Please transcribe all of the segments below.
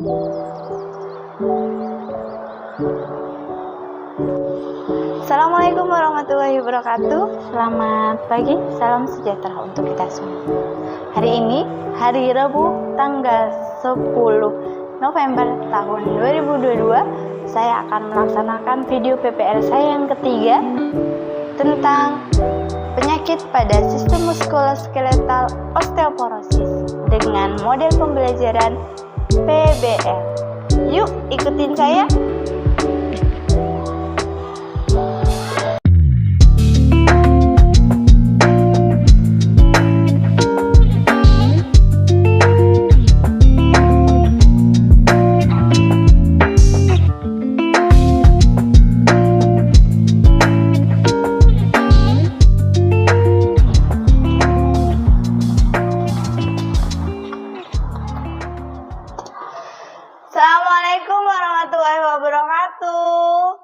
Assalamualaikum warahmatullahi wabarakatuh. Selamat pagi, salam sejahtera untuk kita semua. Hari ini, hari Rabu, tanggal 10 November tahun 2022, saya akan melaksanakan video PPL saya yang ketiga tentang penyakit pada sistem muskuloskeletal osteoporosis dengan model pembelajaran PBL. Yuk, ikutin saya. Assalamualaikum warahmatullahi wabarakatuh.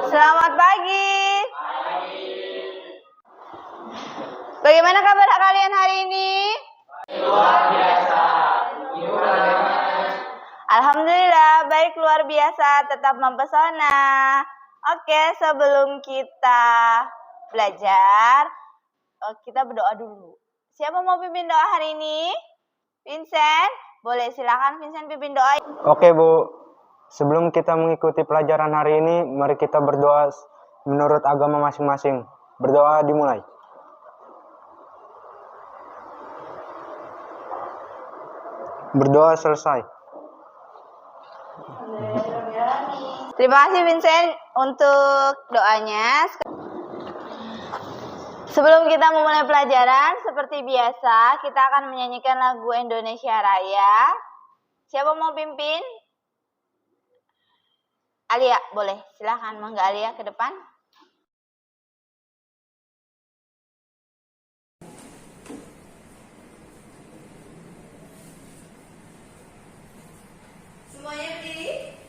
Selamat pagi. Bagaimana kabar kalian hari ini? Luar biasa. Alhamdulillah, baik luar biasa, tetap mempesona. Oke, sebelum kita belajar, kita berdoa dulu. Siapa mau pimpin doa hari ini? Vincent, boleh silakan Vincent pimpin doa. Oke Bu, sebelum kita mengikuti pelajaran hari ini, mari kita berdoa menurut agama masing-masing. Berdoa dimulai. Berdoa selesai. Terima kasih Vincent untuk doanya. Sebelum kita memulai pelajaran, seperti biasa, kita akan menyanyikan lagu Indonesia Raya. Siapa mau pimpin? Alia, boleh. Silahkan, Mangga Alia ke depan. Semuanya berdiri.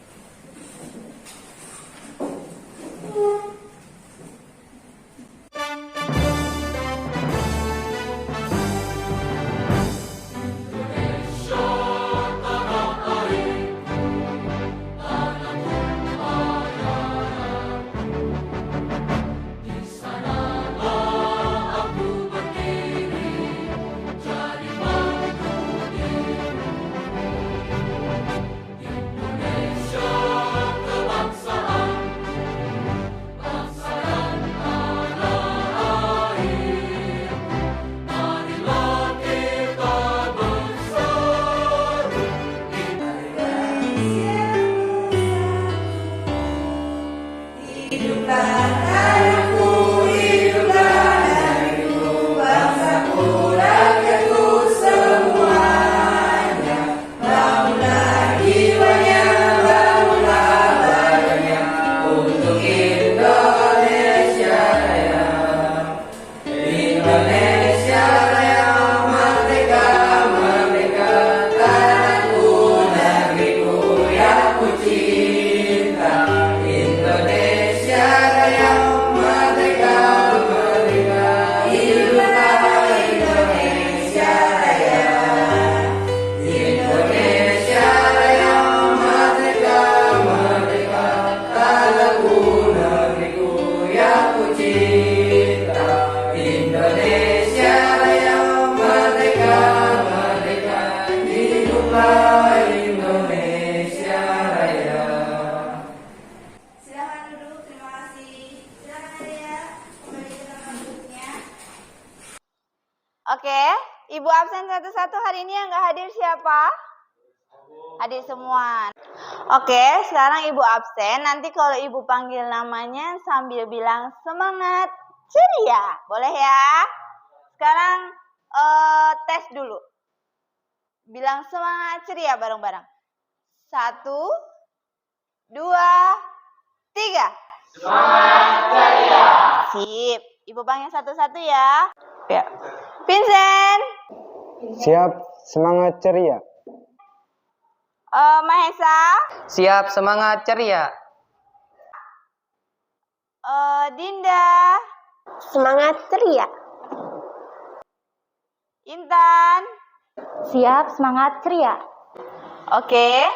Oke, Ibu absen satu-satu hari ini yang nggak hadir siapa? Hadir semua. Oke, sekarang Ibu absen. Nanti kalau Ibu panggil namanya sambil bilang semangat ceria. Boleh ya? Sekarang tes dulu. Bilang semangat ceria bareng-bareng. 1, 2, 3. Semangat ceria. Sip. Ibu panggil satu-satu ya. Ya. Vincent. Siap, semangat ceria. Mahesa. Siap, semangat ceria. Dinda. Semangat ceria. Intan. Siap, semangat, ceria. Oke.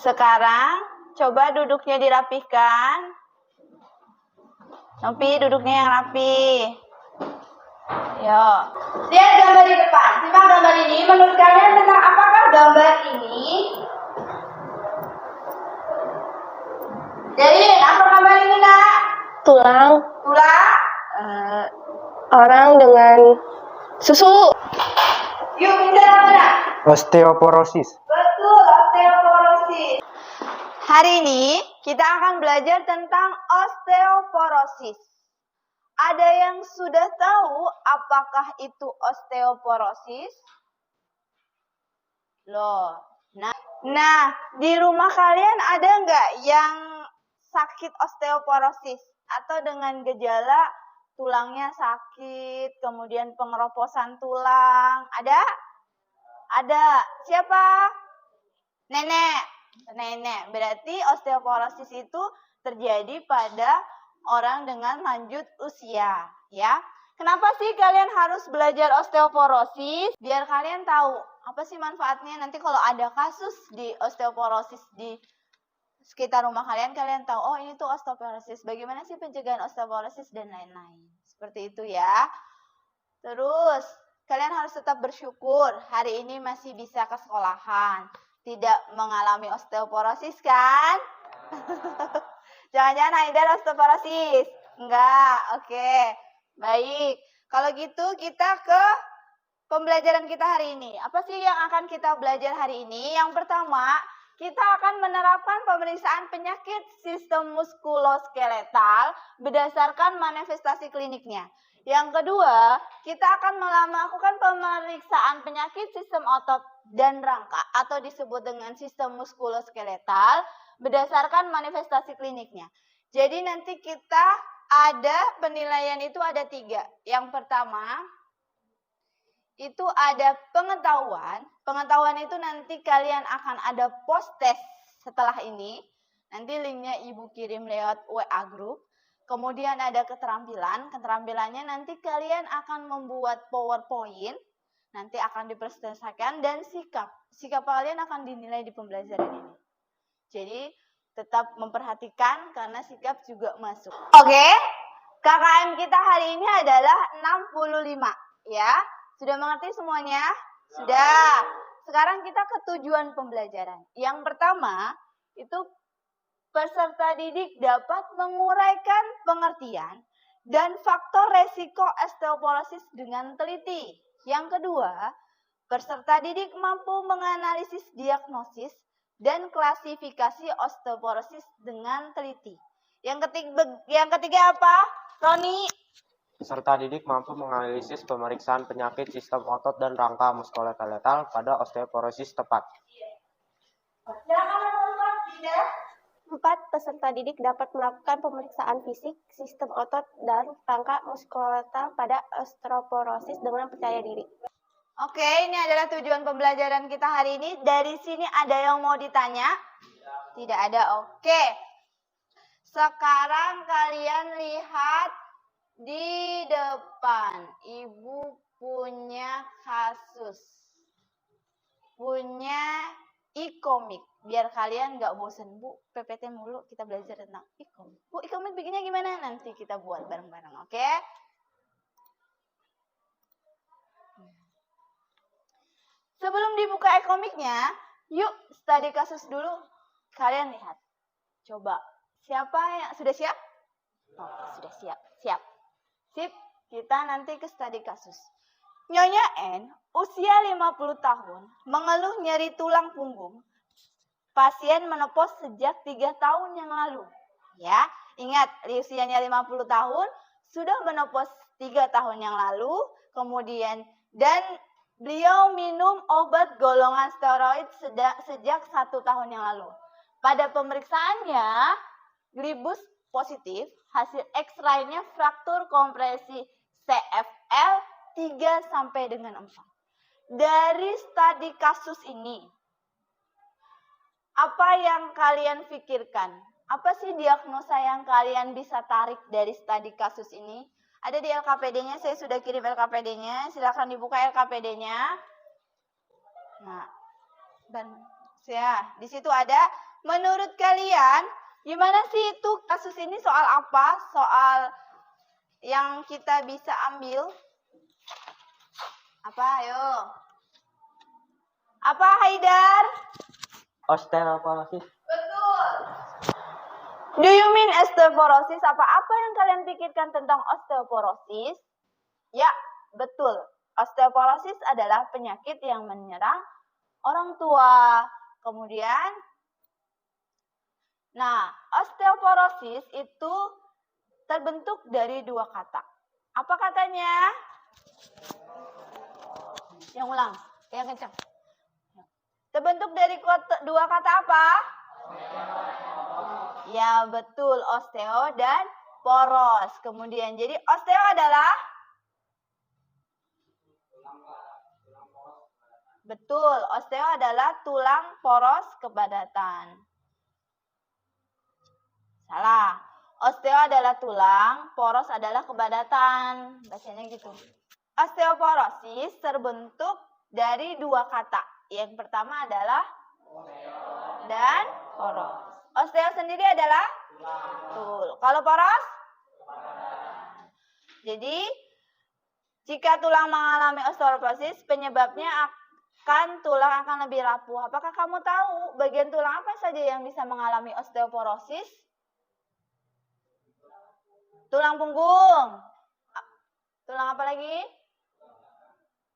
Sekarang coba duduknya dirapihkan. Nopi, duduknya yang rapi. Yo. Lihat gambar di depan. Simak gambar ini. Menurut kalian tentang apakah gambar ini? Jadi, apa gambar ini, Nak? Tulang, Tulang? orang dengan susu. Yuk, bisa apa, Nak? Osteoporosis. Betul, osteoporosis. Hari ini kita akan belajar tentang osteoporosis. Ada yang sudah tahu apakah itu osteoporosis? Loh, nah di rumah kalian ada nggak yang sakit osteoporosis? Atau dengan gejala tulangnya sakit, kemudian pengeroposan tulang, ada? Ada. Siapa? Nenek. Berarti osteoporosis itu terjadi pada orang dengan lanjut usia, ya. Kenapa sih kalian harus belajar osteoporosis? Biar kalian tahu apa sih manfaatnya nanti kalau ada kasus di osteoporosis di sekitar rumah kalian, kalian tahu, oh ini tuh osteoporosis. Bagaimana sih pencegahan osteoporosis dan lain-lain. Seperti itu ya. Terus, kalian harus tetap bersyukur hari ini masih bisa ke sekolahan. Tidak mengalami osteoporosis kan? Jangan-jangan Haidar osteoporosis? Enggak, oke. Baik, kalau gitu kita ke pembelajaran kita hari ini. Apa sih yang akan kita belajar hari ini? Yang pertama, kita akan menerapkan pemeriksaan penyakit sistem muskuloskeletal berdasarkan manifestasi kliniknya. Yang kedua, kita akan melakukan pemeriksaan penyakit sistem otot dan rangka atau disebut dengan sistem muskuloskeletal berdasarkan manifestasi kliniknya. Jadi nanti kita ada penilaian itu ada 3. Yang pertama, itu ada pengetahuan. Pengetahuan itu nanti kalian akan ada post test setelah ini. Nanti linknya Ibu kirim lewat WA group. Kemudian ada keterampilan. Keterampilannya nanti kalian akan membuat PowerPoint. Nanti akan dipresentasikan dan sikap. Sikap kalian akan dinilai di pembelajaran ini. Jadi tetap memperhatikan karena sikap juga masuk. Oke. KKM kita hari ini adalah 65 ya. Sudah mengerti semuanya? Sudah. Sekarang kita ke tujuan pembelajaran. Yang pertama, itu peserta didik dapat menguraikan pengertian dan faktor resiko osteoporosis dengan teliti. Yang kedua, peserta didik mampu menganalisis diagnosis dan klasifikasi osteoporosis dengan teliti. Yang ketiga apa? Roni? Peserta didik mampu menganalisis pemeriksaan penyakit sistem otot dan rangka muskuloskeletal pada osteoporosis tepat. Silakan tidak? 4. Peserta didik dapat melakukan pemeriksaan fisik, sistem otot, dan rangka muskuloskeletal pada osteoporosis dengan percaya diri. Oke, ini adalah tujuan pembelajaran kita hari ini. Dari sini ada yang mau ditanya? Tidak ada, oke. Sekarang kalian lihat di depan. Ibu punya kasus. Punya e-komik. Biar kalian nggak bosen. Bu, PPT mulu kita belajar tentang e-komik. Bu, e-komik bikinnya gimana? Nanti kita buat bareng-bareng, oke? Sebelum dibuka e-komiknya, yuk studi kasus dulu. Kalian lihat. Coba. Siapa yang sudah siap? Oh, sudah siap. Siap. Sip, kita nanti ke studi kasus. Nyonya N, usia 50 tahun, mengeluh nyeri tulang punggung. Pasien menopos sejak 3 tahun yang lalu. Ya, ingat usianya 50 tahun, sudah menopos 3 tahun yang lalu, kemudian dan beliau minum obat golongan steroid sejak 1 tahun yang lalu. Pada pemeriksaannya, glibus positif, hasil X-ray-nya fraktur kompresi CFL 3 sampai dengan 4. Dari studi kasus ini, apa yang kalian pikirkan? Apa sih diagnosa yang kalian bisa tarik dari studi kasus ini? Ada di LKPD-nya, saya sudah kirim LKPD-nya. Silakan dibuka LKPD-nya. Nah, dan ya, di situ ada, menurut kalian, gimana sih itu kasus ini soal apa? Soal yang kita bisa ambil? Apa, ayo? Apa, Haidar? Osteoporosis. Betul. Do you mean osteoporosis? Apa yang kalian pikirkan tentang osteoporosis? Ya, betul. Osteoporosis adalah penyakit yang menyerang orang tua. Kemudian, nah, osteoporosis itu terbentuk dari dua kata. Apa katanya? Yang ulang, yang kencang. Terbentuk dari dua kata apa? Ya, betul. Osteo dan poros. Kemudian, jadi osteo adalah? Betul. Osteo adalah tulang poros kepadatan. Salah. Osteo adalah tulang, poros adalah kepadatan. Bacanya gitu. Osteoporosis terbentuk dari dua kata. Yang pertama adalah dan poros. Osteo sendiri adalah betul. Kalau poros? Jadi, jika tulang mengalami osteoporosis, penyebabnya tulang akan lebih rapuh. Apakah kamu tahu bagian tulang apa saja yang bisa mengalami osteoporosis? Tulang punggung. Tulang apa lagi?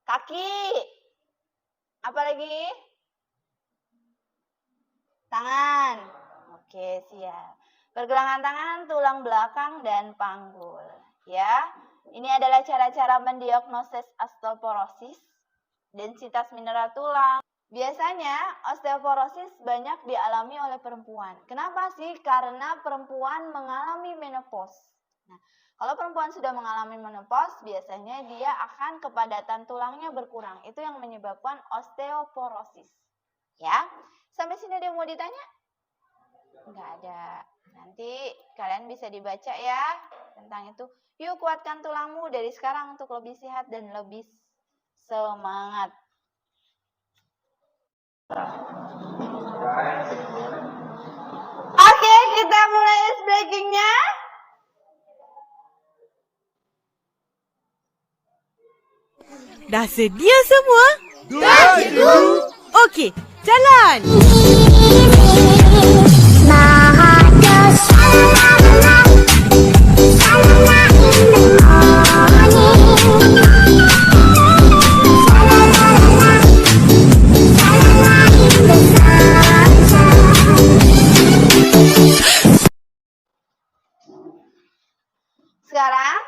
Kaki. Apa lagi? Tangan. Oke, siap. Pergelangan tangan, tulang belakang, dan panggul. Ya, ini adalah cara-cara mendiagnosis osteoporosis. Densitas mineral tulang. Biasanya osteoporosis banyak dialami oleh perempuan. Kenapa sih? Karena perempuan mengalami menopause. Nah, kalau perempuan sudah mengalami menopause, biasanya dia akan kepadatan tulangnya berkurang. Itu yang menyebabkan osteoporosis. Ya, sampai sini ada yang mau ditanya? Enggak ada. Nanti kalian bisa dibaca ya tentang itu. Yuk kuatkan tulangmu dari sekarang untuk lebih sehat dan lebih semangat. Oke, kita mulai ice breakingnya. Dah sedia semua? Dah, cikgu. Okey, jalan. Sekarang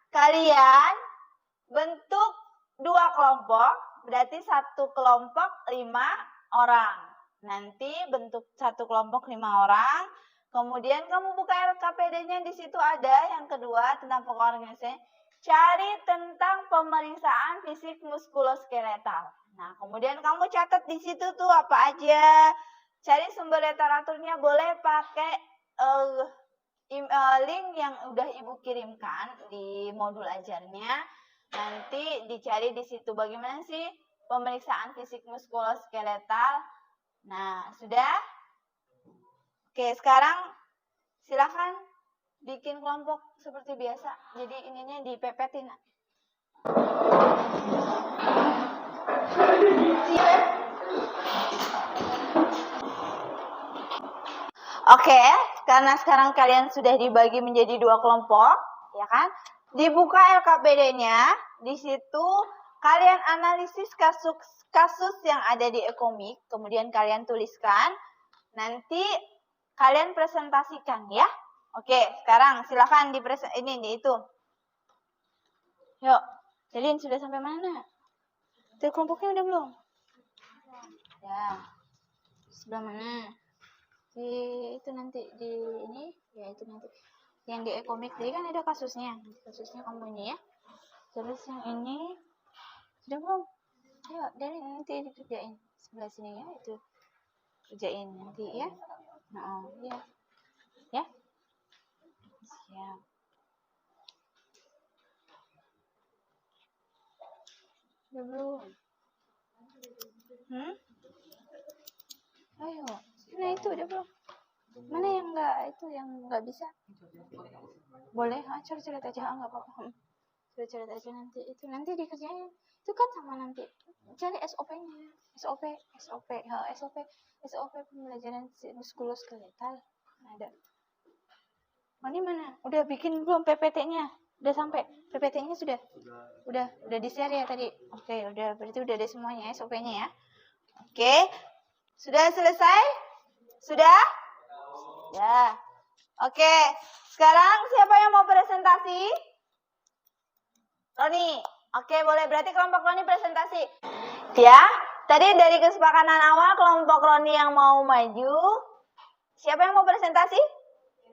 kalian bentuk dua kelompok, berarti satu kelompok 5 orang. Nanti bentuk satu kelompok 5 orang. Kemudian kamu buka LKPD-nya, di situ ada yang kedua tentang pokok organisasi. Cari tentang pemeriksaan fisik muskuloskeletal. Nah, kemudian kamu catat di situ tuh apa aja. Cari sumber literaturnya, boleh pakai link yang udah Ibu kirimkan di modul ajarnya. Nanti dicari di situ bagaimana sih pemeriksaan fisik muskuloskeletal. Nah, sudah? Oke, sekarang silakan bikin kelompok seperti biasa. Jadi ininya dipepetin. Oke, karena sekarang kalian sudah dibagi menjadi 2 kelompok, ya kan? Dibuka LKPD-nya, di situ kalian analisis kasus yang ada di Ekomik, kemudian kalian tuliskan, nanti kalian presentasikan ya. Oke, sekarang silakan ini itu. Yuk, Celin sudah sampai mana? Itu kelompoknya udah belum? Ya. Sebelah mana? Itu nanti di ini, ya itu nanti. Yang di Ekomik tadi kan ada kasusnya. Kasusnya kamu ini ya. Terus yang ini sudah belum? Ayo, dari nanti dikerjain sebelah sini ya, itu. Kerjain nanti ya. Nah, ya. Ya. Siap. Belum. Ayo. Nah itu udah belum. Mana yang nggak bisa? Boleh, coret-coret aja, nggak apa-apa. Coret-coret aja nanti dikerjain. Itu kan sama nanti. Cari SOP-nya. SOP pembelajaran muskuloskeletal. Ada. Ini mana? Udah bikin belum PPT-nya? Udah sampai? PPT-nya sudah? Udah di-share ya tadi? Oke, udah. Berarti udah ada semuanya SOP-nya ya. Oke. Sudah selesai? Sudah? Ya. Oke. Sekarang siapa yang mau presentasi? Roni. Oke, boleh. Berarti kelompok Roni presentasi. Ya. Tadi dari kesepakatan awal kelompok Roni yang mau maju. Siapa yang mau presentasi?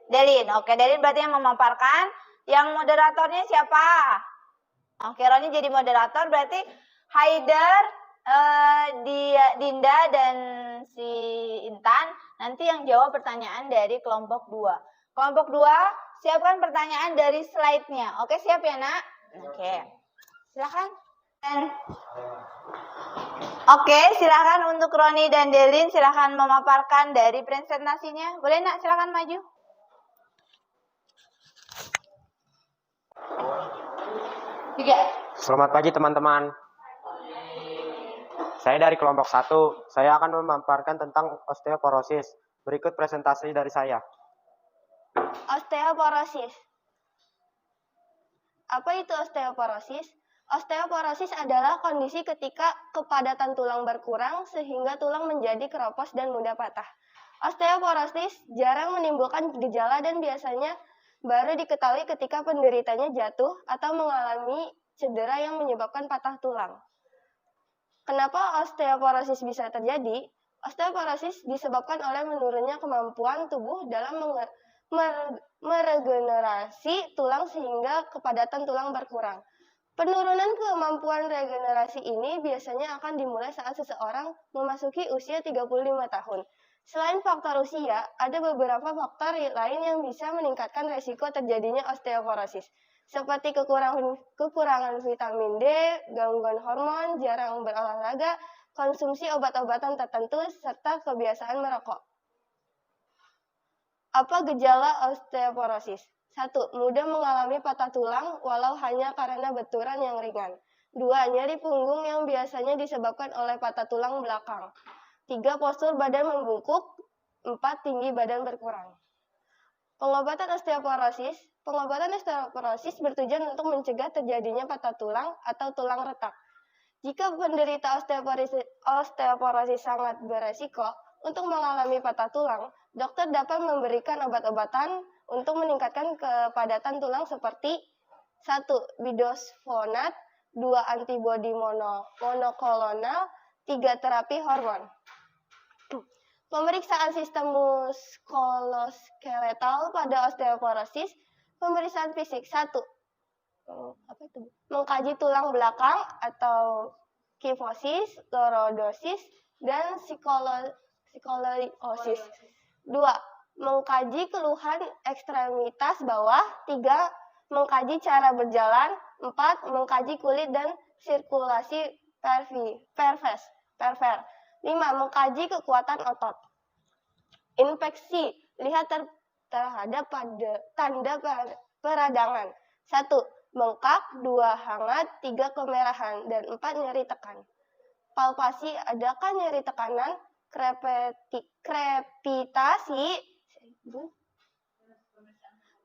Delin. Oke, Delin berarti yang memaparkan. Yang moderatornya siapa? Oke, Roni jadi moderator. Berarti Haider, Dinda, dan si Intan. Nanti yang jawab pertanyaan dari kelompok 2. Kelompok 2, siapkan pertanyaan dari slide-nya. Oke, siap ya, Nak? Oke. Silakan. Oke, silakan untuk Roni dan Delin. Silakan memaparkan dari presentasinya. Boleh, Nak? Silakan maju. Selamat pagi teman-teman. Saya dari kelompok 1. Saya akan memaparkan tentang osteoporosis. Berikut presentasi dari saya. Osteoporosis. Apa itu osteoporosis? Osteoporosis adalah kondisi ketika kepadatan tulang berkurang sehingga tulang menjadi keropos dan mudah patah. Osteoporosis jarang menimbulkan gejala dan biasanya baru diketahui ketika penderitanya jatuh atau mengalami cedera yang menyebabkan patah tulang. Kenapa osteoporosis bisa terjadi? Osteoporosis disebabkan oleh menurunnya kemampuan tubuh dalam meregenerasi tulang sehingga kepadatan tulang berkurang. Penurunan kemampuan regenerasi ini biasanya akan dimulai saat seseorang memasuki usia 35 tahun. Selain faktor usia, ada beberapa faktor lain yang bisa meningkatkan risiko terjadinya osteoporosis, seperti kekurangan vitamin D, gangguan hormon, jarang berolahraga, konsumsi obat-obatan tertentu, serta kebiasaan merokok. Apa gejala osteoporosis? 1. Mudah mengalami patah tulang walau hanya karena benturan yang ringan. 2. Nyeri punggung yang biasanya disebabkan oleh patah tulang belakang. 3. Postur badan membungkuk. 4. Tinggi badan berkurang. Pengobatan osteoporosis bertujuan untuk mencegah terjadinya patah tulang atau tulang retak. Jika penderita osteoporosis sangat beresiko untuk mengalami patah tulang, dokter dapat memberikan obat-obatan untuk meningkatkan kepadatan tulang seperti 1. Bisfosfonat, 2. Antibodi monoklonal, 3. Terapi hormon. Pemeriksaan sistem muskuloskeletal pada osteoporosis. Pemeriksaan fisik. 1. Mengkaji tulang belakang atau kifosis, lordosis, dan skoliosis. 2. Mengkaji keluhan ekstremitas bawah. 3. Mengkaji cara berjalan. 4. Mengkaji kulit dan sirkulasi perver. 5. Mengkaji kekuatan otot. Infeksi. Lihat terhadap tanda peradangan. 1. Bengkak. 2. Hangat. 3. Kemerahan. Dan 4. Nyeri tekan. Palpasi. Adakah nyeri tekanan? Krepitasi.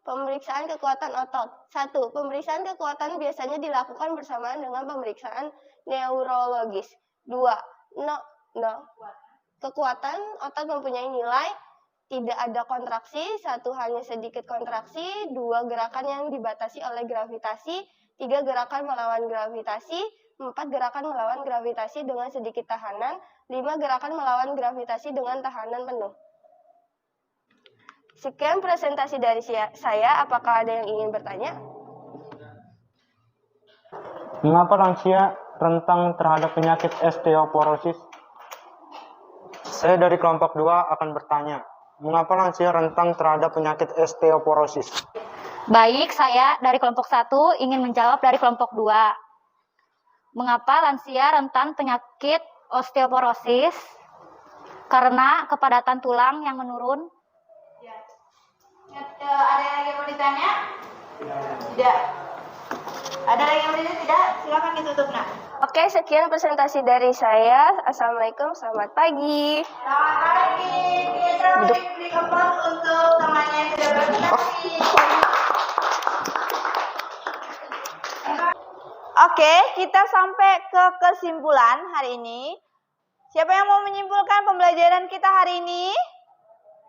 Pemeriksaan kekuatan otot. 1. Pemeriksaan kekuatan biasanya dilakukan bersamaan dengan pemeriksaan neurologis. 2. Kekuatan otot mempunyai nilai tidak ada kontraksi, 1 hanya sedikit kontraksi, 2 gerakan yang dibatasi oleh gravitasi, 3 gerakan melawan gravitasi, 4 gerakan melawan gravitasi dengan sedikit tahanan, 5 gerakan melawan gravitasi dengan tahanan penuh. Sekian presentasi dari saya, apakah ada yang ingin bertanya? Mengapa lansia rentan terhadap penyakit osteoporosis? Saya dari kelompok 2 akan bertanya, mengapa lansia rentan terhadap penyakit osteoporosis? Baik, saya dari kelompok 1 ingin menjawab dari kelompok 2. Mengapa lansia rentan penyakit osteoporosis? Karena kepadatan tulang yang menurun. Ada yang lagi mau ditanya? Tidak. Ada lagi yang mau ditanya? Tidak. Silakan ditutup, Nak. Oke, sekian presentasi dari saya. Assalamualaikum, selamat pagi. Selamat pagi. Kita beri applause untuk temannya yang sudah berpresentasi. Oke, kita sampai ke kesimpulan hari ini. Siapa yang mau menyimpulkan pembelajaran kita hari ini?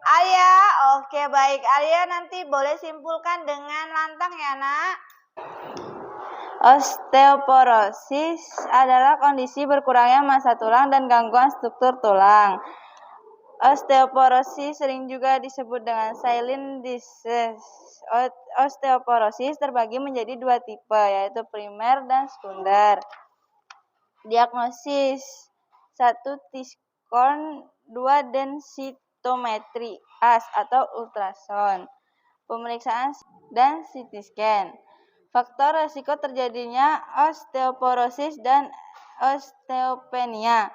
Arya, oke baik. Arya nanti boleh simpulkan dengan lantang ya, Nak. Osteoporosis adalah kondisi berkurangnya massa tulang dan gangguan struktur tulang. Osteoporosis sering juga disebut dengan silent disease. Osteoporosis terbagi menjadi dua tipe, yaitu primer dan sekunder. Diagnosis: 1. T-score, 2. densitometri AS atau ultrasound, pemeriksaan dan CT scan. Faktor resiko terjadinya osteoporosis dan osteopenia: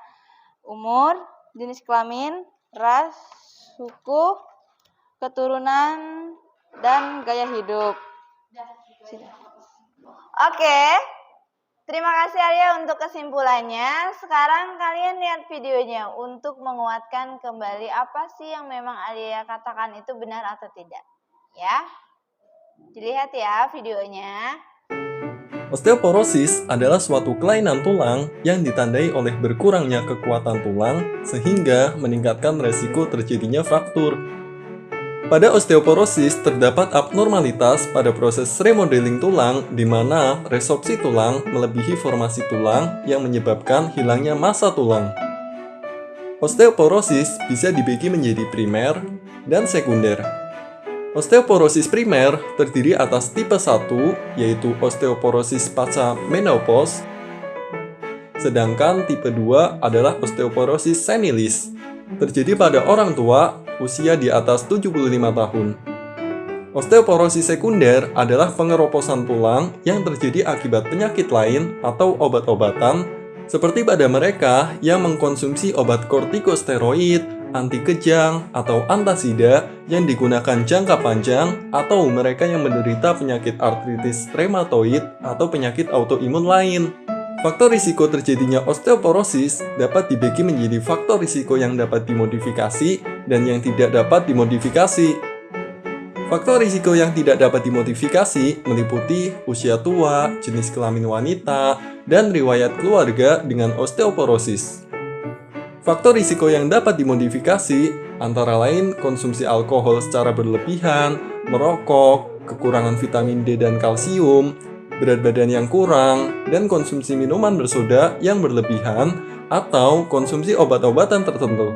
umur, jenis kelamin, ras, suku, keturunan, dan gaya hidup. Oke, terima kasih Arya untuk kesimpulannya. Sekarang kalian lihat videonya untuk menguatkan kembali apa sih yang memang Arya katakan itu benar atau tidak. Ya, dilihat ya videonya. Osteoporosis adalah suatu kelainan tulang yang ditandai oleh berkurangnya kekuatan tulang sehingga meningkatkan resiko terjadinya fraktur. Pada osteoporosis terdapat abnormalitas pada proses remodeling tulang di mana resorpsi tulang melebihi formasi tulang yang menyebabkan hilangnya massa tulang. Osteoporosis bisa dibagi menjadi primer dan sekunder. Osteoporosis primer terdiri atas tipe 1, yaitu osteoporosis pasca menopause, sedangkan tipe 2 adalah osteoporosis senilis, terjadi pada orang tua usia di atas 75 tahun. Osteoporosis sekunder adalah pengeroposan tulang yang terjadi akibat penyakit lain atau obat-obatan, seperti pada mereka yang mengkonsumsi obat kortikosteroid, anti kejang, atau antasida yang digunakan jangka panjang, atau mereka yang menderita penyakit artritis reumatoid atau penyakit autoimun lain. Faktor risiko terjadinya osteoporosis dapat dibagi menjadi faktor risiko yang dapat dimodifikasi dan yang tidak dapat dimodifikasi. Faktor risiko yang tidak dapat dimodifikasi meliputi usia tua, jenis kelamin wanita, dan riwayat keluarga dengan osteoporosis. Faktor risiko yang dapat dimodifikasi antara lain konsumsi alkohol secara berlebihan, merokok, kekurangan vitamin D dan kalsium, berat badan yang kurang, dan konsumsi minuman bersoda yang berlebihan atau konsumsi obat-obatan tertentu.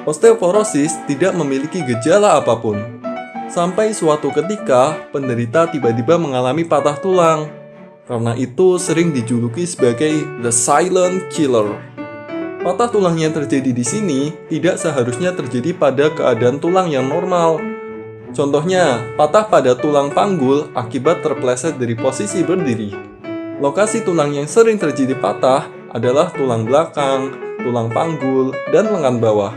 Osteoporosis tidak memiliki gejala apapun. Sampai suatu ketika, penderita tiba-tiba mengalami patah tulang. Karena itu sering dijuluki sebagai the silent killer. Patah tulang yang terjadi di sini tidak seharusnya terjadi pada keadaan tulang yang normal. Contohnya, patah pada tulang panggul akibat terpleset dari posisi berdiri. Lokasi tulang yang sering terjadi patah adalah tulang belakang, tulang panggul, dan lengan bawah.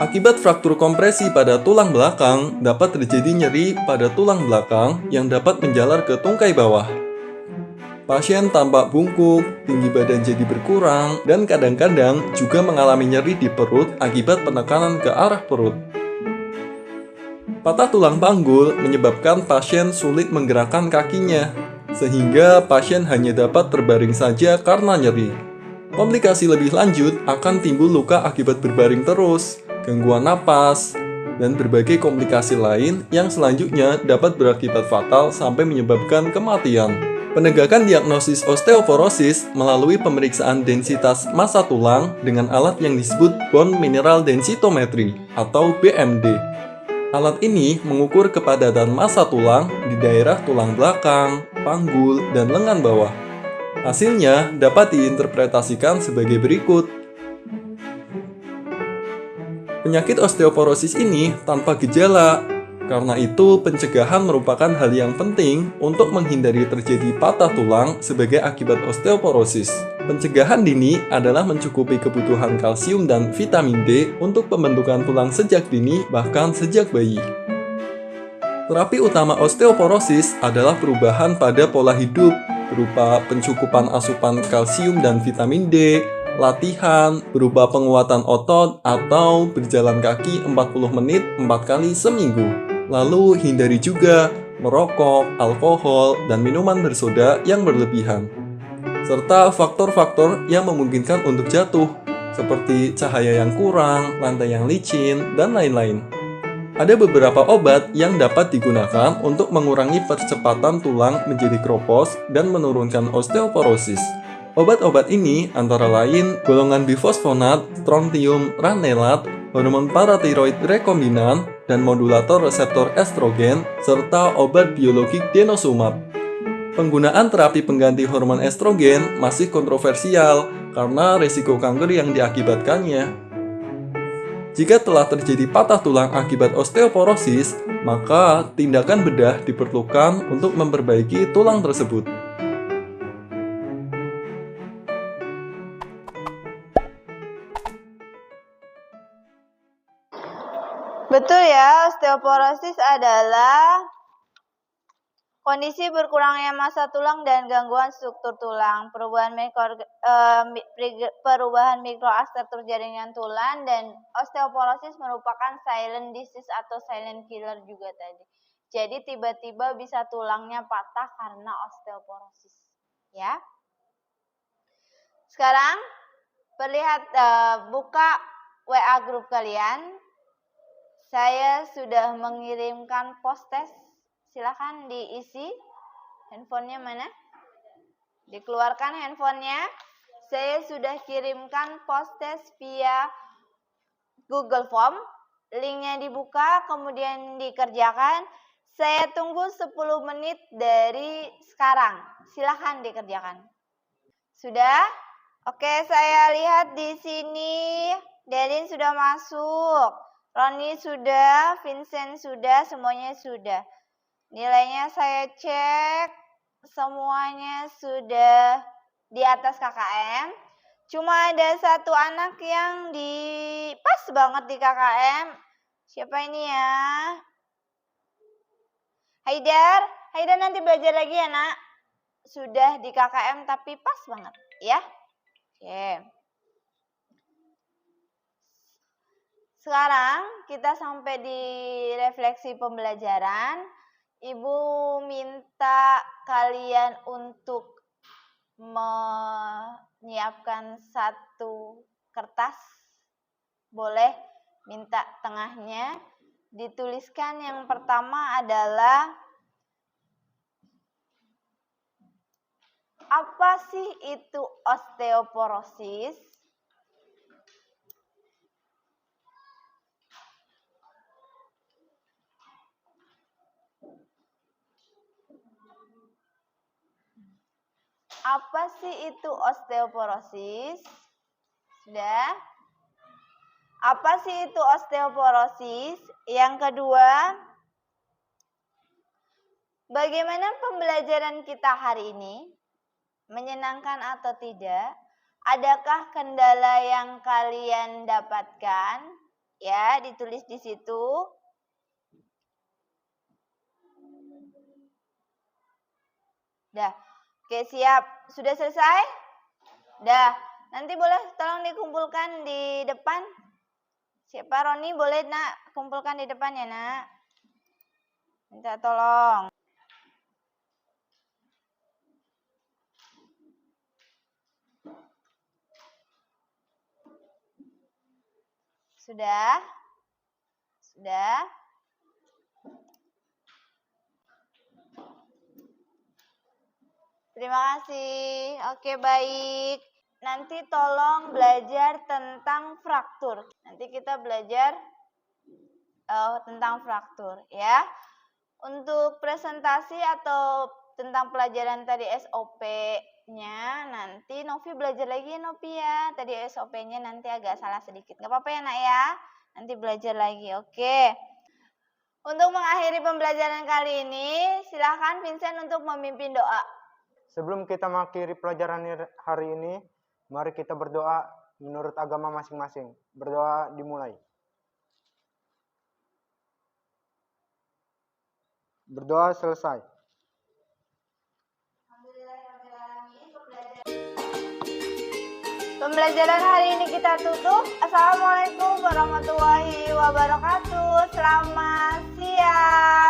Akibat fraktur kompresi pada tulang belakang, dapat terjadi nyeri pada tulang belakang yang dapat menjalar ke tungkai bawah. Pasien tampak bungkuk, tinggi badan jadi berkurang, dan kadang-kadang juga mengalami nyeri di perut akibat penekanan ke arah perut. Patah tulang panggul menyebabkan pasien sulit menggerakkan kakinya, sehingga pasien hanya dapat terbaring saja karena nyeri. Komplikasi lebih lanjut akan timbul luka akibat berbaring terus, gangguan napas, dan berbagai komplikasi lain yang selanjutnya dapat berakibat fatal sampai menyebabkan kematian. Penegakan diagnosis osteoporosis melalui pemeriksaan densitas massa tulang dengan alat yang disebut bone mineral densitometry atau BMD. Alat ini mengukur kepadatan massa tulang di daerah tulang belakang, panggul, dan lengan bawah. Hasilnya dapat diinterpretasikan sebagai berikut. Penyakit osteoporosis ini tanpa gejala, Karena itu, pencegahan merupakan hal yang penting untuk menghindari terjadi patah tulang sebagai akibat osteoporosis. Pencegahan dini adalah mencukupi kebutuhan kalsium dan vitamin D untuk pembentukan tulang sejak dini, bahkan sejak bayi. Terapi utama osteoporosis adalah perubahan pada pola hidup, berupa pencukupan asupan kalsium dan vitamin D, latihan, berupa penguatan otot, atau berjalan kaki 40 menit 4 kali seminggu. Lalu hindari juga merokok, alkohol, dan minuman bersoda yang berlebihan. Serta faktor-faktor yang memungkinkan untuk jatuh, seperti cahaya yang kurang, lantai yang licin, dan lain-lain. Ada beberapa obat yang dapat digunakan untuk mengurangi percepatan tulang menjadi kropos dan menurunkan osteoporosis. Obat-obat ini antara lain golongan bifosfonat, strontium, ranelat, hormon paratiroid rekombinan, dan modulator reseptor estrogen, serta obat biologik denosumab. Penggunaan terapi pengganti hormon estrogen masih kontroversial karena risiko kanker yang diakibatkannya. Jika telah terjadi patah tulang akibat osteoporosis, maka tindakan bedah diperlukan untuk memperbaiki tulang tersebut. Betul ya, osteoporosis adalah kondisi berkurangnya massa tulang dan gangguan struktur tulang, perubahan mikroarsitektur jaringan tulang, dan osteoporosis merupakan silent disease atau silent killer juga tadi. Jadi tiba-tiba bisa tulangnya patah karena osteoporosis, ya. Sekarang buka WA grup kalian. Saya sudah mengirimkan post test. Silakan diisi. Handphonenya mana? Dikeluarkan handphonenya. Saya sudah kirimkan post test via Google Form. Linknya dibuka, kemudian dikerjakan. Saya tunggu 10 menit dari sekarang. Silakan dikerjakan. Sudah? Oke, saya lihat di sini. Delin sudah masuk. Roni sudah, Vincent sudah, semuanya sudah. Nilainya saya cek, semuanya sudah di atas KKM. Cuma ada satu anak yang pas banget di KKM. Siapa ini ya? Haidar nanti belajar lagi ya nak. Sudah di KKM tapi pas banget ya. Oke. Sekarang kita sampai di refleksi pembelajaran. Ibu minta kalian untuk menyiapkan satu kertas. Boleh minta tengahnya. Dituliskan yang pertama adalah apa sih itu osteoporosis? Apa sih itu osteoporosis? Sudah? Apa sih itu osteoporosis? Yang kedua, bagaimana pembelajaran kita hari ini? Menyenangkan atau tidak? Adakah kendala yang kalian dapatkan? Ya, ditulis di situ. Dah. Oke, siap. Sudah selesai? Dah. Nanti boleh tolong dikumpulkan di depan. Siapa Roni boleh nak kumpulkan di depan ya nak. Minta tolong. Sudah? Sudah? Terima kasih. Oke, baik. Nanti tolong belajar tentang fraktur. Nanti kita belajar tentang fraktur ya. Untuk presentasi atau tentang pelajaran tadi SOP-nya nanti Novi belajar lagi Novi ya. Tadi SOP-nya nanti agak salah sedikit. Gak apa-apa ya nak ya. Nanti belajar lagi. Oke. Untuk mengakhiri pembelajaran kali ini, silakan Vincent untuk memimpin doa. Sebelum kita mengakhiri pelajaran hari ini, mari kita berdoa menurut agama masing-masing. Berdoa dimulai. Berdoa selesai. Pembelajaran hari ini kita tutup. Assalamualaikum warahmatullahi wabarakatuh. Selamat siang.